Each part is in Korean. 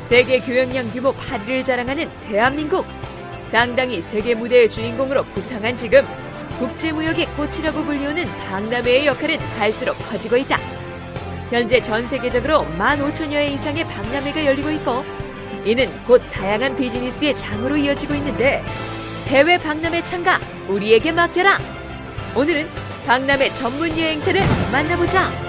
세계 교역량 규모 8위를 자랑하는 대한민국. 당당히 세계 무대의 주인공으로 부상한 지금 국제무역의 꽃이라고 불리우는 박람회의 역할은 갈수록 커지고 있다. 현재 전 세계적으로 15,000여 회 이상의 박람회가 열리고 있고 이는 곧 다양한 비즈니스의 장으로 이어지고 있는데 해외 박람회 참가 우리에게 맡겨라. 오늘은 박람회 전문 여행사를 만나보자.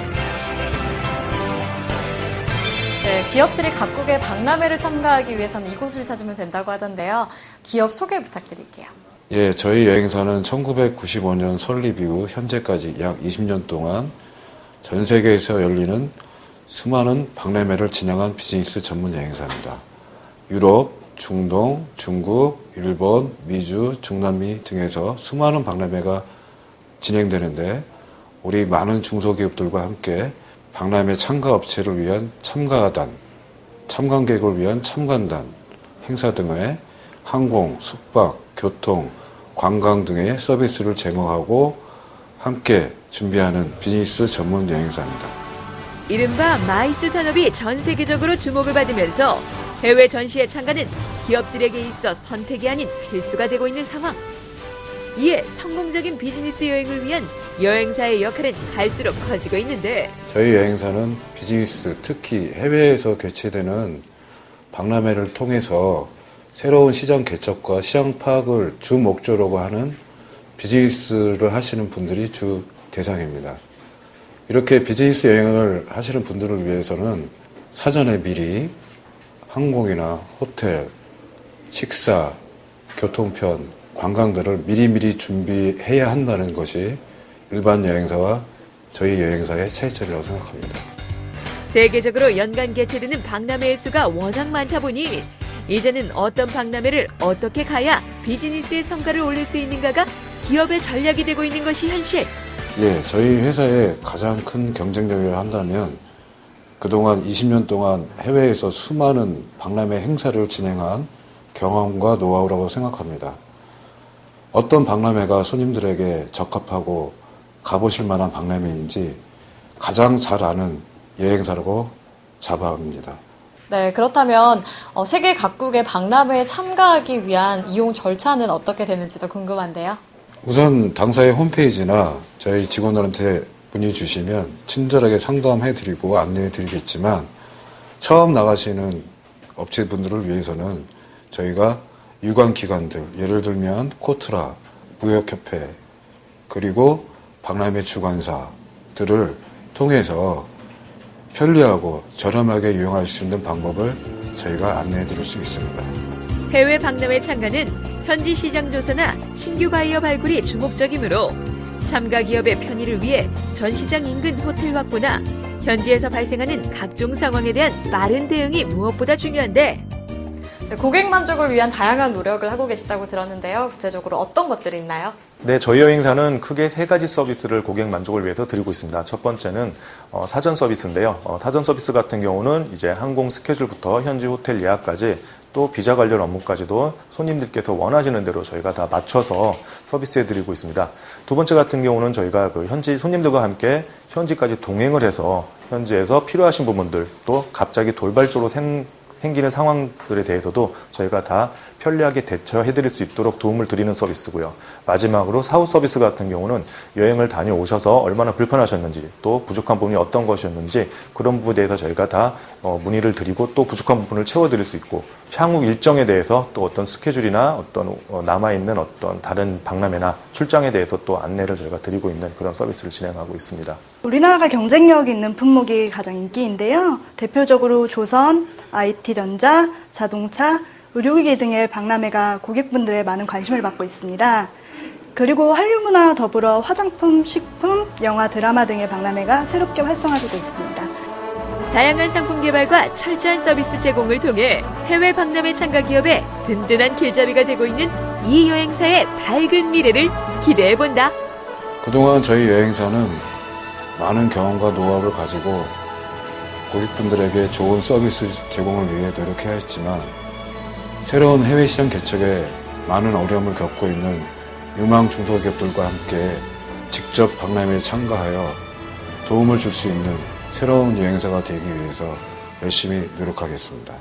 네, 기업들이 각국의 박람회를 참가하기 위해서는 이곳을 찾으면 된다고 하던데요. 기업 소개 부탁드릴게요. 예, 저희 여행사는 1995년 설립 이후 현재까지 약 20년 동안 전 세계에서 열리는 수많은 박람회를 진행한 비즈니스 전문 여행사입니다. 유럽, 중동, 중국, 일본, 미주, 중남미 등에서 수많은 박람회가 진행되는데 우리 많은 중소기업들과 함께 박람회 참가 업체를 위한 참가단, 참관객을 위한 참관단, 행사 등의 항공, 숙박, 교통, 관광 등의 서비스를 제공하고 함께 준비하는 비즈니스 전문 여행사입니다. 이른바 마이스 산업이 전 세계적으로 주목을 받으면서 해외 전시에 참가는 기업들에게 있어 선택이 아닌 필수가 되고 있는 상황. 이에 성공적인 비즈니스 여행을 위한 여행사의 역할은 갈수록 커지고 있는데 저희 여행사는 비즈니스, 특히 해외에서 개최되는 박람회를 통해서 새로운 시장 개척과 시장 파악을 주 목적으로 하는 비즈니스를 하시는 분들이 주 대상입니다. 이렇게 비즈니스 여행을 하시는 분들을 위해서는 사전에 미리 항공이나 호텔, 식사, 교통편, 관광들을 미리미리 준비해야 한다는 것이 일반 여행사와 저희 여행사의 차이점이라고 생각합니다. 세계적으로 연간 개최되는 박람회의 수가 워낙 많다 보니 이제는 어떤 박람회를 어떻게 가야 비즈니스의 성과를 올릴 수 있는가가 기업의 전략이 되고 있는 것이 현실. 예, 저희 회사의 가장 큰 경쟁력이라 한다면 그동안 20년 동안 해외에서 수많은 박람회 행사를 진행한 경험과 노하우라고 생각합니다. 어떤 박람회가 손님들에게 적합하고 가보실 만한 박람회인지 가장 잘 아는 여행사라고 자부합니다. 네, 그렇다면 세계 각국의 박람회에 참가하기 위한 이용 절차는 어떻게 되는지도 궁금한데요. 우선 당사의 홈페이지나 저희 직원들한테 문의 주시면 친절하게 상담해드리고 안내해드리겠지만 처음 나가시는 업체분들을 위해서는 저희가 유관기관들, 예를 들면 코트라, 무역협회, 그리고 박람회 주관사들을 통해서 편리하고 저렴하게 이용할 수 있는 방법을 저희가 안내해드릴 수 있습니다. 해외 박람회 참가는 현지 시장 조사나 신규 바이어 발굴이 주목적이므로 참가 기업의 편의를 위해 전시장 인근 호텔 확보나 현지에서 발생하는 각종 상황에 대한 빠른 대응이 무엇보다 중요한데 고객 만족을 위한 다양한 노력을 하고 계시다고 들었는데요. 구체적으로 어떤 것들이 있나요? 네, 저희 여행사는 크게 3가지 서비스를 고객 만족을 위해서 드리고 있습니다. 첫 번째는 사전 서비스인데요. 사전 서비스 같은 경우는 이제 항공 스케줄부터 현지 호텔 예약까지 또 비자 관련 업무까지도 손님들께서 원하시는 대로 저희가 다 맞춰서 서비스해 드리고 있습니다. 두 번째 같은 경우는 저희가 현지 손님들과 함께 현지까지 동행을 해서 현지에서 필요하신 부분들 또 갑자기 돌발적으로 생기는 상황들에 대해서도 저희가 다 편리하게 대처해 드릴 수 있도록 도움을 드리는 서비스고요. 마지막으로 사후 서비스 같은 경우는 여행을 다녀오셔서 얼마나 불편하셨는지 또 부족한 부분이 어떤 것이었는지 그런 부분에 대해서 저희가 다 문의를 드리고 또 부족한 부분을 채워드릴 수 있고 향후 일정에 대해서 또 어떤 스케줄이나 어떤 남아있는 어떤 다른 박람회나 출장에 대해서 또 안내를 저희가 드리고 있는 그런 서비스를 진행하고 있습니다. 우리나라가 경쟁력 있는 품목이 가장 인기인데요. 대표적으로 조선, IT전자, 자동차, 의료기기 등의 박람회가 고객분들의 많은 관심을 받고 있습니다. 그리고 한류문화와 더불어 화장품, 식품, 영화, 드라마 등의 박람회가 새롭게 활성화되고 있습니다. 다양한 상품 개발과 철저한 서비스 제공을 통해 해외 박람회 참가 기업의 든든한 길잡이가 되고 있는 이 여행사의 밝은 미래를 기대해본다. 그동안 저희 여행사는 많은 경험과 노하우를 가지고 고객분들에게 좋은 서비스 제공을 위해 노력해야 했지만 새로운 해외 시장 개척에 많은 어려움을 겪고 있는 유망 중소기업들과 함께 직접 박람회에 참가하여 도움을 줄 수 있는 새로운 여행사가 되기 위해서 열심히 노력하겠습니다.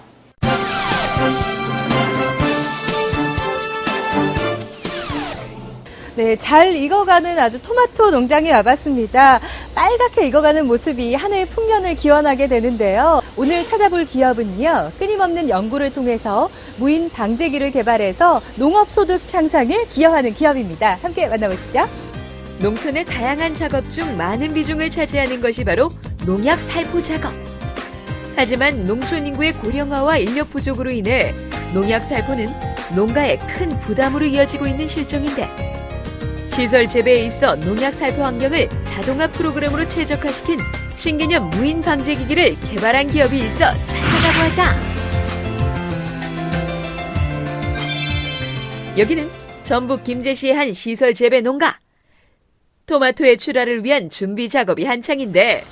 네, 잘 익어가는 아주 토마토 농장에 와봤습니다. 빨갛게 익어가는 모습이 한 해의 풍년을 기원하게 되는데요. 오늘 찾아볼 기업은요, 끊임없는 연구를 통해서 무인 방제기를 개발해서 농업 소득 향상에 기여하는 기업입니다. 함께 만나보시죠. 농촌의 다양한 작업 중 많은 비중을 차지하는 것이 바로 농약 살포 작업. 하지만 농촌 인구의 고령화와 인력 부족으로 인해 농약 살포는 농가에 큰 부담으로 이어지고 있는 실정인데, 시설 재배에 있어 농약 살포 환경을 자동화 프로그램으로 최적화시킨 신개념 무인 방제기기를 개발한 기업이 있어 찾아가 보았다. 여기는 전북 김제시의 한 시설 재배 농가. 토마토의 출하를 위한 준비 작업이 한창인데,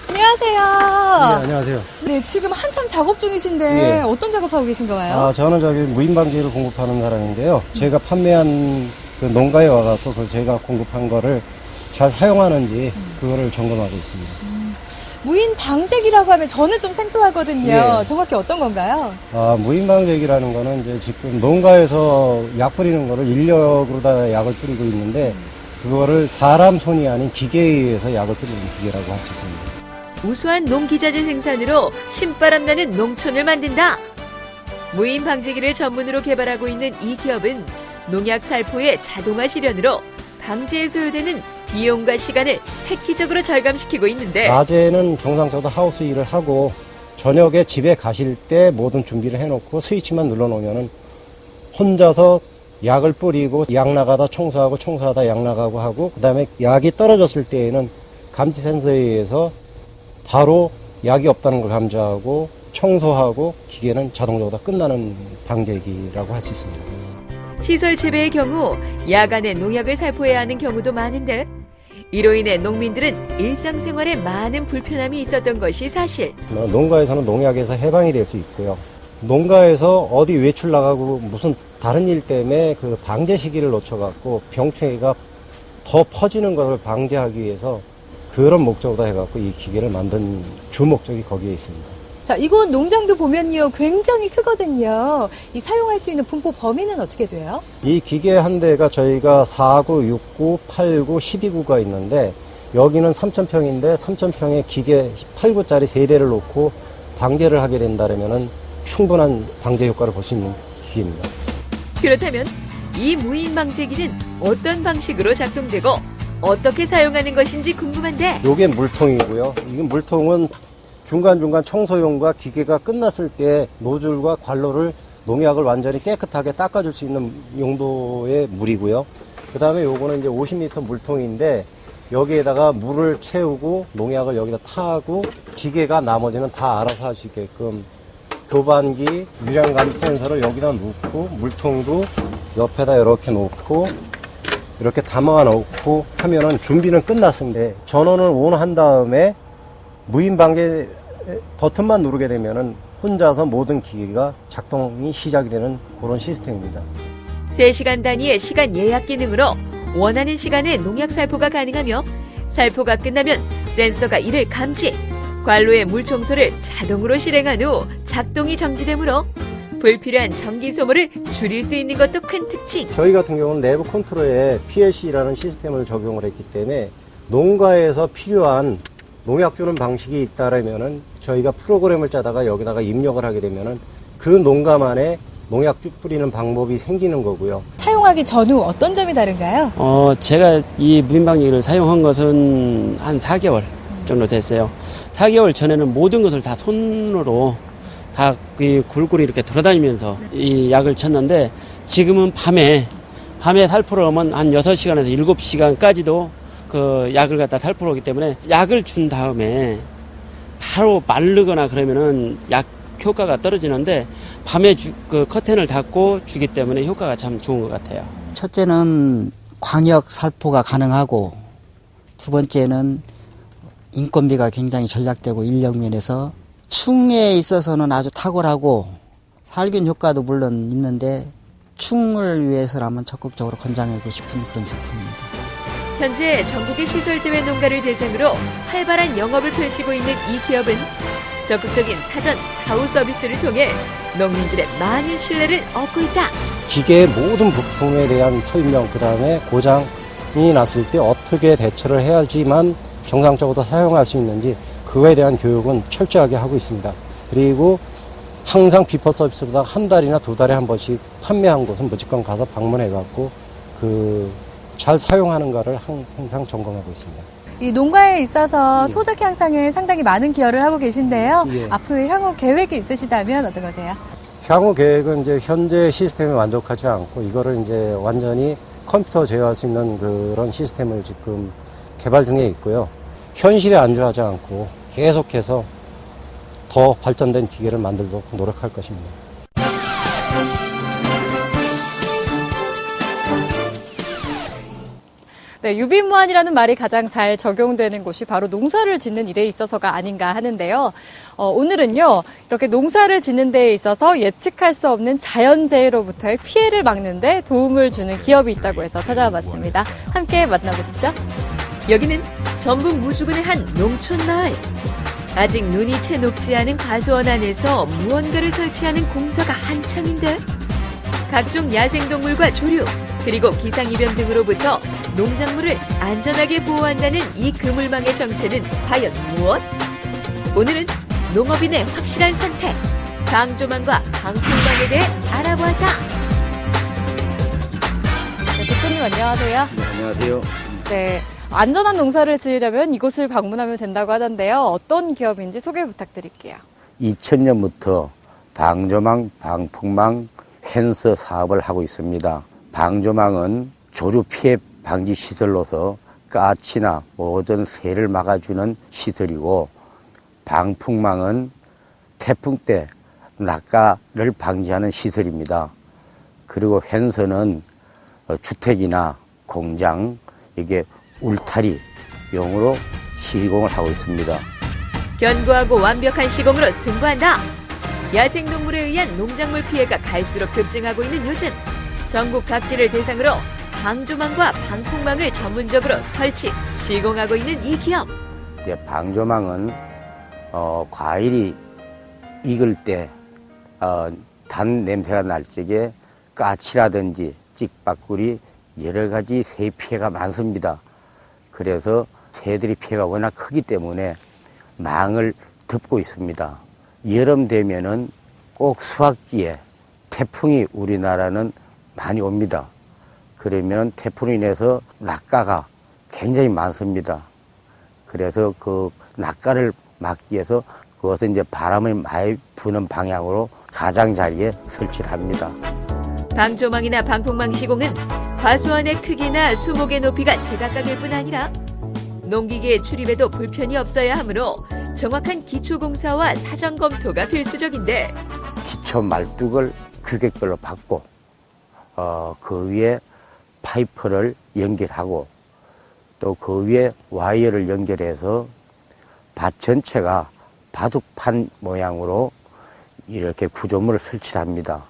안녕하세요. 네, 안녕하세요. 네, 지금 한참 작업 중이신데 예. 어떤 작업하고 계신가요? 저는 무인방제기를 공급하는 사람인데요. 제가 판매한 그 농가에 와서 제가 공급한 거를 잘 사용하는지 그거를 점검하고 있습니다. 무인 방제기라고 하면 저는 좀 생소하거든요. 예. 정확히 어떤 건가요? 무인방제기라는 거는 이제 지금 농가에서 약 뿌리는 거를 인력으로 다 약을 뿌리고 있는데 그거를 사람 손이 아닌 기계에 의해서 약을 뿌리는 기계라고 할 수 있습니다. 우수한 농기자재 생산으로 신바람 나는 농촌을 만든다. 무인 방제기를 전문으로 개발하고 있는 이 기업은 농약 살포의 자동화 실현으로 방제에 소요되는 비용과 시간을 획기적으로 절감시키고 있는데, 낮에는 정상적으로 하우스 일을 하고 저녁에 집에 가실 때 모든 준비를 해놓고 스위치만 눌러놓으면은 혼자서 약을 뿌리고 약 나가다 청소하고 청소하다 약 나가고 하고, 그 다음에 약이 떨어졌을 때에는 감지 센서에 의해서 바로 약이 없다는 걸 감지하고 청소하고 기계는 자동적으로 끝나는 방제기라고 할 수 있습니다. 시설 재배의 경우 야간에 농약을 살포해야 하는 경우도 많은데, 이로 인해 농민들은 일상생활에 많은 불편함이 있었던 것이 사실. 농가에서는 농약에서 해방이 될 수 있고요. 농가에서 어디 외출 나가고 무슨 다른 일 때문에 그 방제 시기를 놓쳐갖고 병충해가 더 퍼지는 것을 방지하기 위해서 그런 목적으로 해갖고 이 기계를 만든 주 목적이 거기에 있습니다. 자, 이곳 농장도 보면요, 굉장히 크거든요. 이 사용할 수 있는 분포 범위는 어떻게 돼요? 이 기계 한 대가 저희가 4구, 6구, 8구, 12구가 있는데 여기는 3,000평인데 3,000평에 기계 8구짜리 3대를 놓고 방제를 하게 된다면은 충분한 방제 효과를 볼 수 있는 기계입니다. 그렇다면 이 무인 방제기는 어떤 방식으로 작동되고 어떻게 사용하는 것인지 궁금한데, 요게 물통이고요. 이 물통은 중간중간 청소용과 기계가 끝났을 때 노즐과 관로를 농약을 완전히 깨끗하게 닦아줄 수 있는 용도의 물이고요. 그 다음에 요거는 이제 50리터 물통인데 여기에다가 물을 채우고 농약을 여기다 타고 기계가 나머지는 다 알아서 할 수 있게끔 교반기, 유량 감지 센서를 여기다 놓고 물통도 옆에다 이렇게 놓고 이렇게 담아 놓고 하면은 준비는 끝났습니다. 전원을 온한 다음에 무인 방제 버튼만 누르게 되면은 혼자서 모든 기계가 작동이 시작이 되는 그런 시스템입니다. 3시간 단위의 시간 예약 기능으로 원하는 시간에 농약 살포가 가능하며, 살포가 끝나면 센서가 이를 감지, 관로의 물 청소를 자동으로 실행한 후 작동이 정지되므로 불필요한 전기 소모를 줄일 수 있는 것도 큰 특징. 저희 같은 경우는 내부 컨트롤에 PLC라는 시스템을 적용을 했기 때문에 농가에서 필요한 농약 주는 방식이 있다라면은 저희가 프로그램을 짜다가 여기다가 입력을 하게 되면은 그 농가만의 농약 뿌리는 방법이 생기는 거고요. 사용하기 전후 어떤 점이 다른가요? 제가 이 무인방제기를 사용한 것은 한 4개월 정도 됐어요. 4개월 전에는 모든 것을 다 손으로 다 골고루 이렇게 돌아다니면서 이 약을 쳤는데, 지금은 밤에 살포를 하면 한 6시간에서 7시간까지도 그 약을 갖다 살포를 하기 때문에 약을 준 다음에 바로 마르거나 그러면은 약 효과가 떨어지는데, 밤에 그 커튼을 닫고 주기 때문에 효과가 참 좋은 것 같아요. 첫째는 광역 살포가 가능하고, 두 번째는 인건비가 굉장히 절약되고 인력 면에서 충에 있어서는 아주 탁월하고 살균 효과도 물론 있는데 충을 위해서라면 적극적으로 권장하고 싶은 그런 제품입니다. 현재 전국의 시설 재배 농가를 대상으로 활발한 영업을 펼치고 있는 이 기업은 적극적인 사전 사후 서비스를 통해 농민들의 많은 신뢰를 얻고 있다. 기계의 모든 부품에 대한 설명, 그 다음에 고장이 났을 때 어떻게 대처를 해야지만 정상적으로 사용할 수 있는지 그거에 대한 교육은 철저하게 하고 있습니다. 그리고 항상 비포 서비스보다 한 달이나 두 달에 한 번씩 판매한 곳은 무조건 가서 방문해갖고 잘 사용하는가를 항상 점검하고 있습니다. 이 농가에 있어서 소득 향상에 상당히 많은 기여를 하고 계신데요. 예. 앞으로의 향후 계획이 있으시다면 어떤 거세요? 향후 계획은 이제 현재 시스템에 만족하지 않고 이거를 이제 완전히 컴퓨터 제어할 수 있는 그런 시스템을 지금 개발 중에 있고요. 현실에 안주하지 않고 계속해서 더 발전된 기계를 만들도록 노력할 것입니다. 네, 유비무환이라는 말이 가장 잘 적용되는 곳이 바로 농사를 짓는 일에 있어서가 아닌가 하는데요. 오늘은요, 이렇게 농사를 짓는 데에 있어서 예측할 수 없는 자연재해로부터의 피해를 막는 데 도움을 주는 기업이 있다고 해서 찾아와 봤습니다. 함께 만나보시죠. 여기는 전북 무주군의 한 농촌 마을. 아직 눈이 채 녹지 않은 과수원 안에서 무언가를 설치하는 공사가 한창인데 각종 야생동물과 조류 그리고 기상이변 등으로부터 농작물을 안전하게 보호한다는 이 그물망의 정체는 과연 무엇? 오늘은 농업인의 확실한 선택, 방조망과 방풍망에 대해 알아보았다. 네, 대표님 안녕하세요. 네, 안녕하세요. 네, 안전한 농사를 지으려면 이곳을 방문하면 된다고 하던데요. 어떤 기업인지 소개 부탁드릴게요. 2000년부터 방조망, 방풍망, 펜서 사업을 하고 있습니다. 방조망은 조류 피해 방지 시설로서 까치나 모든 새를 막아주는 시설이고, 방풍망은 태풍 때 낙가를 방지하는 시설입니다. 그리고 펜서는 주택이나 공장, 이게 울타리용으로 시공을 하고 있습니다. 견고하고 완벽한 시공으로 승부한다. 야생동물에 의한 농작물 피해가 갈수록 급증하고 있는 요즘 전국 각지를 대상으로 방조망과 방풍망을 전문적으로 설치, 시공하고 있는 이 기업. 방조망은 과일이 익을 때 단 냄새가 날 적에 까치라든지 찍바꾸리 여러 가지 새 피해가 많습니다. 그래서 새들이 피해가 워낙 크기 때문에 망을 덮고 있습니다. 여름 되면은 꼭 수확기에 태풍이 우리나라는 많이 옵니다. 그러면 태풍으로 인해서 낙가가 굉장히 많습니다. 그래서 그 낙가를 막기 위해서 그것은 이제 바람을 많이 부는 방향으로 가장자리에 설치를 합니다. 방조망이나 방풍망 시공은 과수원의 크기나 수목의 높이가 제각각일 뿐 아니라 농기계의 출입에도 불편이 없어야 하므로 정확한 기초공사와 사전 검토가 필수적인데 기초 말뚝을 규격별로 받고 그 위에 파이프를 연결하고 또 그 위에 와이어를 연결해서 밭 전체가 바둑판 모양으로 이렇게 구조물을 설치합니다.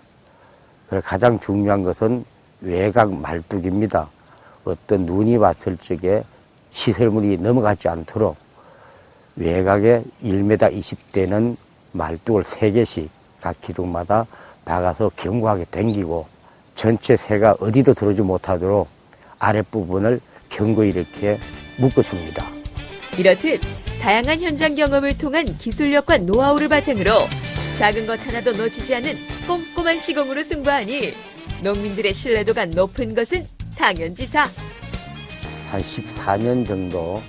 그래서 가장 중요한 것은 외곽 말뚝입니다. 어떤 눈이 왔을 적에 시설물이 넘어가지 않도록 외곽에 1m 20대는 말뚝을 3개씩 각 기둥마다 박아서 견고하게 당기고 전체 새가 어디도 들어오지 못하도록 아랫부분을 견고히 이렇게 묶어줍니다. 이렇듯 다양한 현장 경험을 통한 기술력과 노하우를 바탕으로 작은 것 하나도 놓치지 않는 꼼꼼한 시공으로 승부하니 농민들의 신뢰도가 높은 것은 당연지사. 한 14년 정도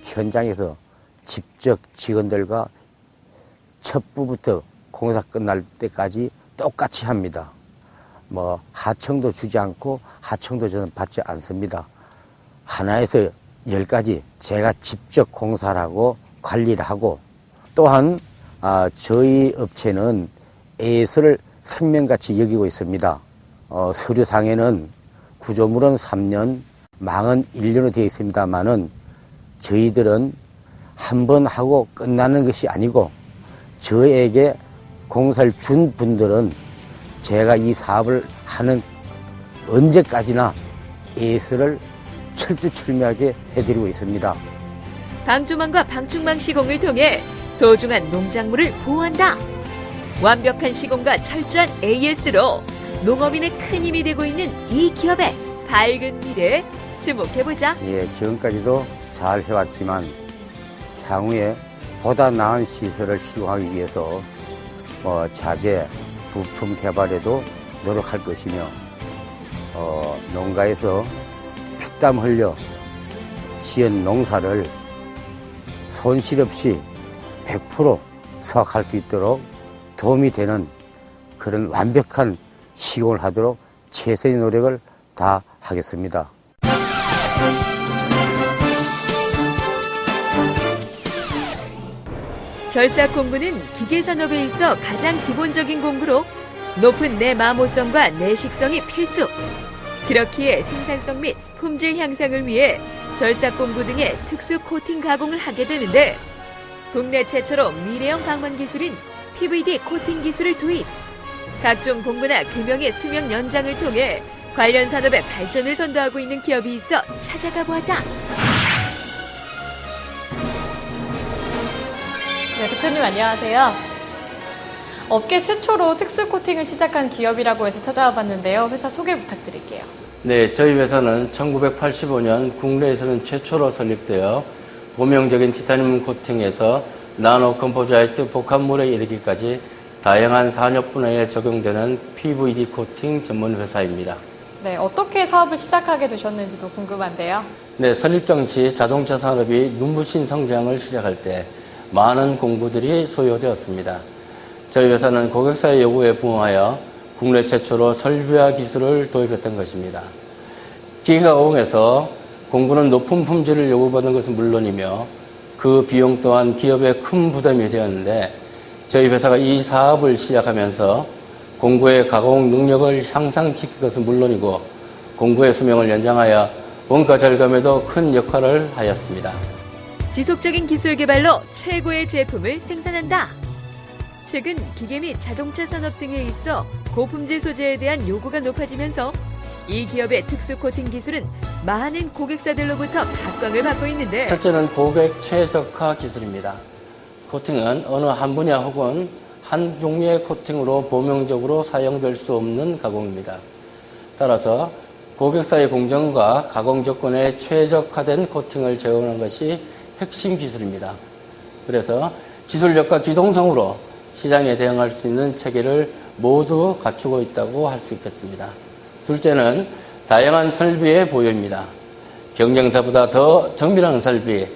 현장에서 직접 직원들과 첫부부터 공사 끝날 때까지 똑같이 합니다. 하청도 주지 않고 하청도 저는 받지 않습니다. 하나에서 10가지 제가 직접 공사를 하고 관리를 하고, 또한 저희 업체는 에이스를 생명같이 여기고 있습니다. 서류상에는 구조물은 3년, 망은 1년으로 되어 있습니다만은 저희들은 한 번 하고 끝나는 것이 아니고 저에게 공사를 준 분들은 제가 이 사업을 하는 언제까지나 에이스를 철두철미하게 해드리고 있습니다. 방조망과 방충망 시공을 통해 소중한 농작물을 보호한다. 완벽한 시공과 철저한 AS로 농업인의 큰 힘이 되고 있는 이 기업의 밝은 미래에 주목해보자. 예, 지금까지도 잘 해왔지만 향후에 보다 나은 시설을 시공하기 위해서 자재, 부품 개발에도 노력할 것이며 농가에서 피땀 흘려 지은 농사를 손실 없이 100% 수확할 수 있도록 도움이 되는 그런 완벽한 시공을 하도록 최선의 노력을 다하겠습니다. 절삭 공구는 기계산업에 있어 가장 기본적인 공구로 높은 내마모성과 내식성이 필수. 그렇기에 생산성 및 품질 향상을 위해 절삭 공구 등의 특수 코팅 가공을 하게 되는데 국내 최초로 미래형 방만 기술인 PVD 코팅 기술을 도입. 각종 공구나 금형의 수명 연장을 통해 관련 산업의 발전을 선도하고 있는 기업이 있어 찾아가 보았다. 네, 대표님 안녕하세요. 업계 최초로 특수 코팅을 시작한 기업이라고 해서 찾아와 봤는데요. 회사 소개 부탁드릴게요. 네, 저희 회사는 1985년 국내에서는 최초로 설립되어 보명적인 티타늄 코팅에서 나노 컴포자이트 복합물에 이르기까지 다양한 산업 분야에 적용되는 PVD 코팅 전문 회사입니다. 네, 어떻게 사업을 시작하게 되셨는지도 궁금한데요. 네, 설립 당시 자동차 산업이 눈부신 성장을 시작할 때 많은 공구들이 소요되었습니다. 저희 회사는 고객사의 요구에 부응하여 국내 최초로 설비화 기술을 도입했던 것입니다. 기계가공에서 공구는 높은 품질을 요구받는 것은 물론이며 그 비용 또한 기업에 큰 부담이 되었는데 저희 회사가 이 사업을 시작하면서 공구의 가공 능력을 향상시킬 것은 물론이고 공구의 수명을 연장하여 원가 절감에도 큰 역할을 하였습니다. 지속적인 기술 개발로 최고의 제품을 생산한다. 최근 기계 및 자동차 산업 등에 있어 고품질 소재에 대한 요구가 높아지면서 이 기업의 특수 코팅 기술은 많은 고객사들로부터 각광을 받고 있는데 첫째는 고객 최적화 기술입니다. 코팅은 어느 한 분야 혹은 한 종류의 코팅으로 보명적으로 사용될 수 없는 가공입니다. 따라서 고객사의 공정과 가공 조건에 최적화된 코팅을 제공하는 것이 핵심 기술입니다. 그래서 기술력과 기동성으로 시장에 대응할 수 있는 체계를 모두 갖추고 있다고 할 수 있겠습니다. 둘째는 다양한 설비의 보유입니다. 경쟁사보다 더 정밀한 설비,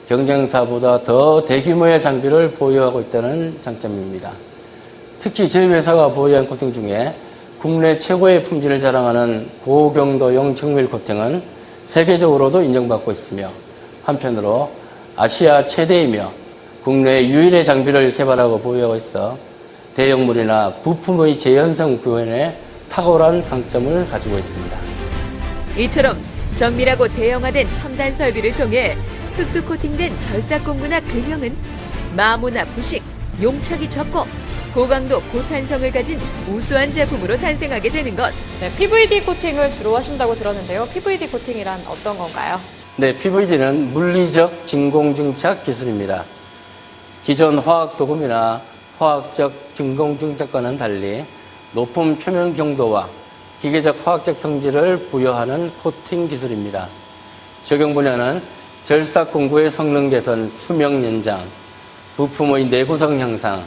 경쟁사보다 더 대규모의 장비를 보유하고 있다는 장점입니다. 특히 저희 회사가 보유한 코팅 중에 국내 최고의 품질을 자랑하는 고경도용 정밀 코팅은 세계적으로도 인정받고 있으며 한편으로 아시아 최대이며 국내 유일의 장비를 개발하고 보유하고 있어 대형물이나 부품의 재현성 구현에 탁월한 강점을 가지고 있습니다. 이처럼 정밀하고 대형화된 첨단 설비를 통해 특수 코팅된 절삭 공구나 금형은 마모나 부식, 용착이 적고 고강도 고탄성을 가진 우수한 제품으로 탄생하게 되는 것. 네, PVD 코팅을 주로 하신다고 들었는데요. PVD 코팅이란 어떤 건가요? 네, PVD는 물리적 진공증착 기술입니다. 기존 화학도금이나 화학적 진공증착과는 달리 높은 표면 경도와 기계적 화학적 성질을 부여하는 코팅 기술입니다. 적용 분야는 절삭 공구의 성능 개선, 수명 연장, 부품의 내구성 향상,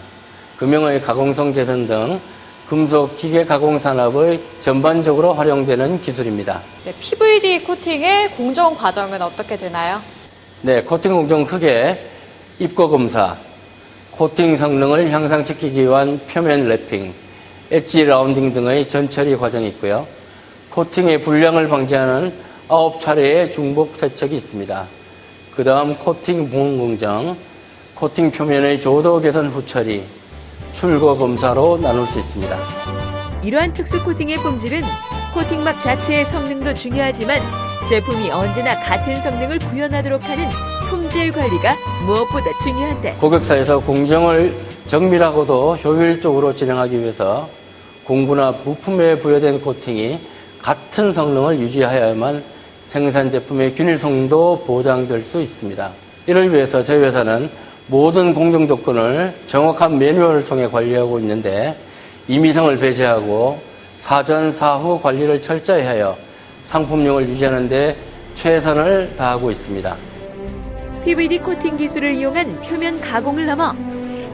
금형의 가공성 개선 등 금속 기계 가공 산업의 전반적으로 활용되는 기술입니다. 네, PVD 코팅의 공정 과정은 어떻게 되나요? 네, 코팅 공정 크게 입고 검사, 코팅 성능을 향상시키기 위한 표면 랩핑, 엣지 라운딩 등의 전처리 과정이 있고요. 코팅의 불량을 방지하는 9차례의 중복 세척이 있습니다. 그 다음 코팅 보온 공정, 코팅 표면의 조도 개선 후처리, 출고 검사로 나눌 수 있습니다. 이러한 특수 코팅의 품질은 코팅막 자체의 성능도 중요하지만 제품이 언제나 같은 성능을 구현하도록 하는 품질 관리가 무엇보다 중요한데 고객사에서 공정을 정밀하고도 효율적으로 진행하기 위해서 공구나 부품에 부여된 코팅이 같은 성능을 유지하여야만 생산 제품의 균일성도 보장될 수 있습니다. 이를 위해서 저희 회사는 모든 공정 조건을 정확한 매뉴얼을 통해 관리하고 있는데 임의성을 배제하고 사전 사후 관리를 철저히 하여 상품력을 유지하는 데 최선을 다하고 있습니다. PVD 코팅 기술을 이용한 표면 가공을 넘어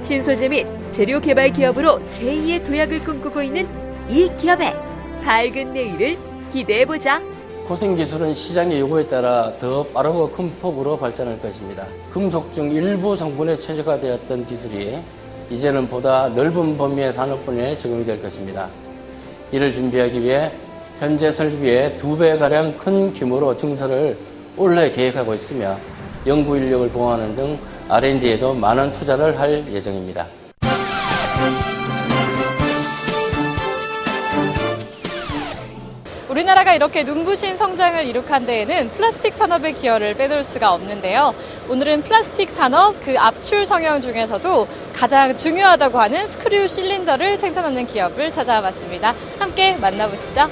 신소재 및 재료 개발 기업으로 제2의 도약을 꿈꾸고 있는 이 기업의 밝은 내일을 기대해보자. 코팅 기술은 시장의 요구에 따라 더 빠르고 큰 폭으로 발전할 것입니다. 금속 중 일부 성분에 최적화되었던 기술이 이제는 보다 넓은 범위의 산업 분야에 적용될 것입니다. 이를 준비하기 위해 현재 설비의 2배가량 큰 규모로 증설을 올해 계획하고 있으며 연구 인력을 보강하는 등 R&D에도 많은 투자를 할 예정입니다. 우리나라가 이렇게 눈부신 성장을 이룩한 데에는 플라스틱 산업의 기여를 빼놓을 수가 없는데요. 오늘은 플라스틱 산업 그 압출 성형 중에서도 가장 중요하다고 하는 스크류 실린더를 생산하는 기업을 찾아봤습니다. 함께 만나보시죠.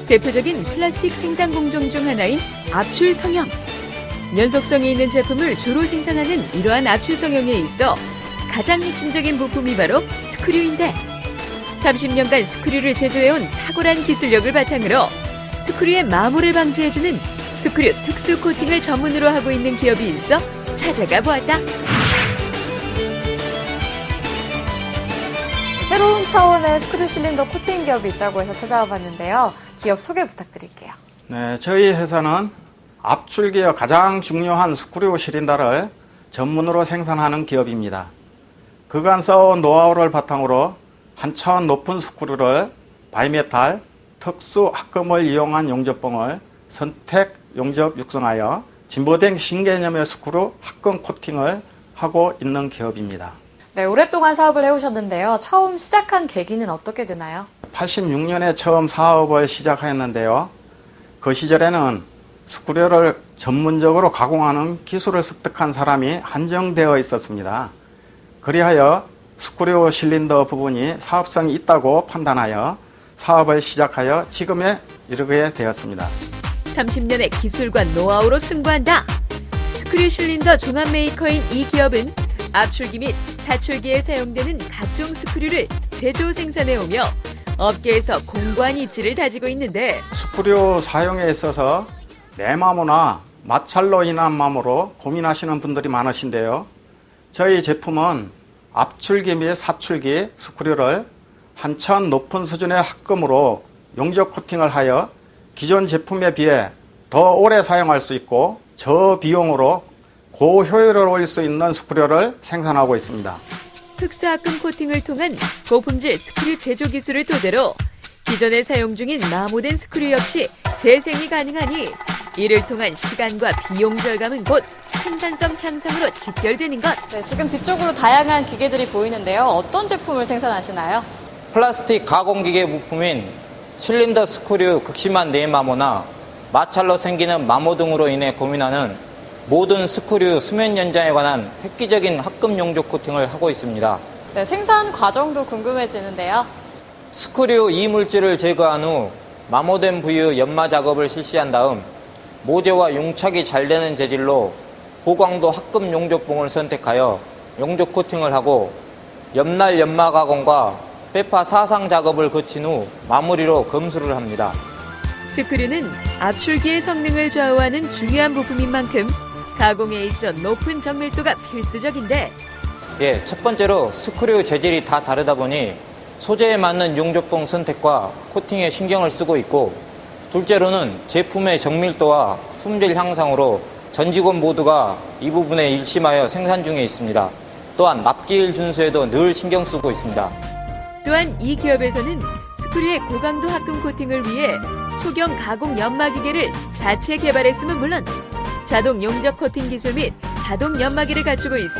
대표적인 플라스틱 생산 공정 중 하나인 압출 성형. 연속성이 있는 제품을 주로 생산하는 이러한 압출 성형에 있어 가장 핵심적인 부품이 바로 스크류인데 30년간 스크류를 제조해온 탁월한 기술력을 바탕으로 스크류의 마모를 방지해주는 스크류 특수 코팅을 전문으로 하고 있는 기업이 있어 찾아가 보았다. 새로운 차원의 스크류 실린더 코팅 기업이 있다고 해서 찾아와 봤는데요. 기업 소개 부탁드릴게요. 네, 저희 회사는 압출기의 가장 중요한 스크류 실린더를 전문으로 생산하는 기업입니다. 그간 쌓아온 노하우를 바탕으로 한차원 높은 스크류를 바이메탈, 특수 합금을 이용한 용접봉을 선택 용접 육성하여 진보된 신개념의 스크류 합금 코팅을 하고 있는 기업입니다. 네, 오랫동안 사업을 해오셨는데요. 처음 시작한 계기는 어떻게 되나요? 86년에 처음 사업을 시작하였는데요. 그 시절에는 스크류를 전문적으로 가공하는 기술을 습득한 사람이 한정되어 있었습니다. 그리하여 스크류 실린더 부분이 사업성이 있다고 판단하여 사업을 시작하여 지금에 이르게 되었습니다. 30년의 기술과 노하우로 승부한다. 스크류 실린더 종합 메이커인 이 기업은 압출기 및 사출기에 사용되는 각종 스크류를 제조 생산해오며 업계에서 공고한 입지를 다지고 있는데 스크류 사용에 있어서 내마모나 마찰로 인한 마모로 고민하시는 분들이 많으신데요. 저희 제품은 압출기 및 사출기 스크류를 한참 높은 수준의 합금으로 용접 코팅을 하여 기존 제품에 비해 더 오래 사용할 수 있고 저비용으로 고효율을 올릴 수 있는 스크류를 생산하고 있습니다. 특수합금 코팅을 통한 고품질 스크류 제조 기술을 토대로 기존에 사용 중인 마모된 스크류 역시 재생이 가능하니 이를 통한 시간과 비용 절감은 곧 생산성 향상으로 직결되는 것. 네, 지금 뒤쪽으로 다양한 기계들이 보이는데요. 어떤 제품을 생산하시나요? 플라스틱 가공기계 부품인 실린더 스크류 극심한 내마모나 마찰로 생기는 마모 등으로 인해 고민하는 모든 스크류 수면 연장에 관한 획기적인 합금 용접 코팅을 하고 있습니다. 네, 생산 과정도 궁금해지는데요. 스크류 이물질을 제거한 후 마모된 부위 연마 작업을 실시한 다음 모재와 용착이 잘 되는 재질로 고강도 합금 용접봉을 선택하여 용접 코팅을 하고 옆날 연마 가공과 빼파 사상 작업을 거친 후 마무리로 검수를 합니다. 스크류는 압출기의 성능을 좌우하는 중요한 부품인 만큼 가공에 있어 높은 정밀도가 필수적인데 첫 번째로 스크류 재질이 다 다르다 보니 소재에 맞는 용접봉 선택과 코팅에 신경을 쓰고 있고 둘째로는 제품의 정밀도와 품질 향상으로 전 직원 모두가 이 부분에 일심하여 생산 중에 있습니다. 또한 납기일 준수에도 늘 신경 쓰고 있습니다. 또한 이 기업에서는 스크류의 고강도 합금 코팅을 위해 초경 가공 연마 기계를 자체 개발했음은 물론 자동 용접 코팅 기술 및 자동 연마기를 갖추고 있어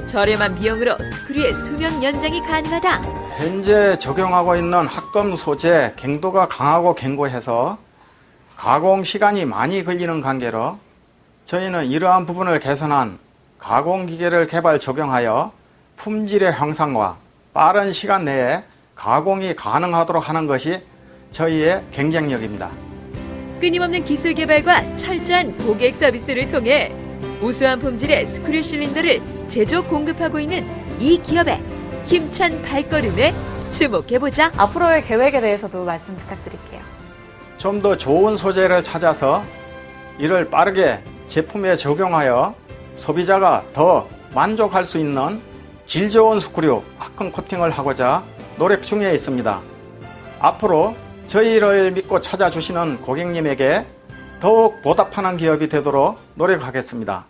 저렴한 비용으로 스크류의 수명 연장이 가능하다. 현재 적용하고 있는 합금 소재 갱도가 강하고 견고해서 가공 시간이 많이 걸리는 관계로 저희는 이러한 부분을 개선한 가공기계를 개발 적용하여 품질의 향상과 빠른 시간 내에 가공이 가능하도록 하는 것이 저희의 경쟁력입니다. 끊임없는 기술 개발과 철저한 고객 서비스를 통해 우수한 품질의 스크류 실린더를 제조 공급하고 있는 이 기업의 힘찬 발걸음에 주목해보자. 앞으로의 계획에 대해서도 말씀 부탁드릴게요. 좀 더 좋은 소재를 찾아서 이를 빠르게 제품에 적용하여 소비자가 더 만족할 수 있는 질 좋은 스크류 합금 코팅을 하고자 노력 중에 있습니다. 앞으로 저희를 믿고 찾아주시는 고객님에게 더욱 보답하는 기업이 되도록 노력하겠습니다.